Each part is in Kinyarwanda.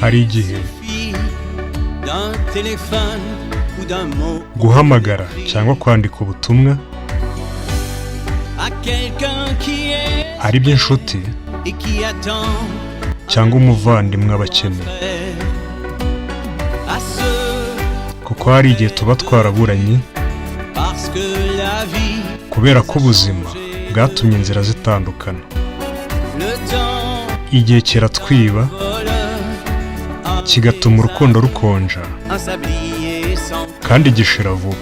hari igihe guhamagara cyangwa kwandika ubutumwa ari by'inshuti cyangwa umuvandimwe abakeneye, kuko hari igihe tuba twaraburanye kubera ko ubuzima bwatumye inzira zitandukana. Igihe kiratwiba kigatuma urukundo rukonja kandi gishira vuba.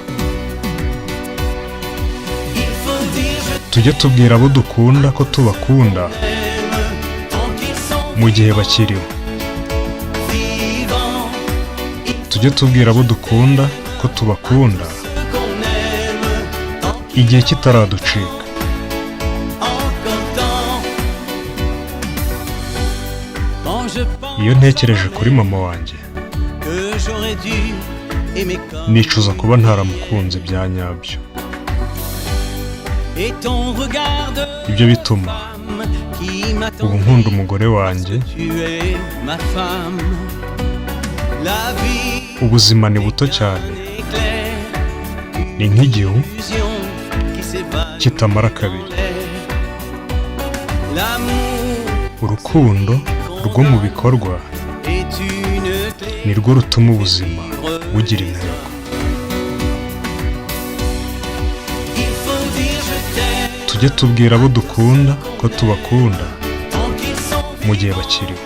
Tujye tubwira abo dukunda ko tubakunda mu gihe bakiriho. Tujye tubwira abo dukunda ko tubakunda igihe kitaraducika. Iyo ntekereje kuri mama wanjye nicuza kuba ntaramukunze bya nyabyo. Ibyo bituma ubu nkunda umugore wanjye. Ubuzima ni buto cyane, ni nk'igihu kitamara kabiri. Urukundo rwo mu bikorwa ni rwo rutuma ubuzima bugira intego. Tujye tubwira abo dukunda ko tubakunda mu gihe bakiriho.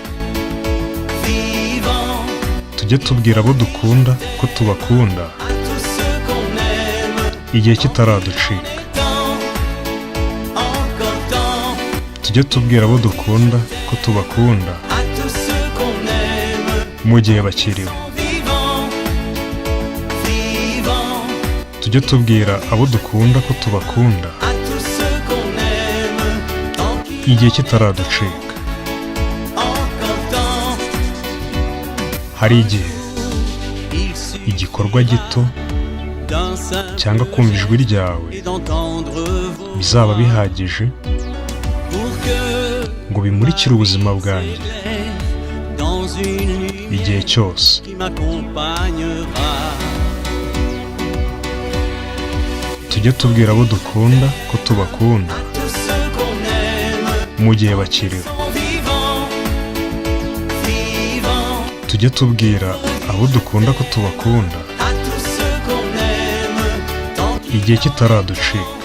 Tujye tubwira abo dukunda ko tubakunda igihe kitaraducika. Tujye tubwira abo dukunda ko tubakunda mu gihe bakiriho. Tujye tubwira abo dukunda ko tubakunda igihe kitaraducika. Hari igihe igikorwa gito cyangwa kumva ijwi ryawe bizaba bihagije ngo bimurikire ubuzima bwanjye igihe cyose. Tujye tubwira abo dukunda ko tubakunda mu gihe bakiriho. Tujye tubwira abo dukunda ko tubakunda igihe kitaraducika.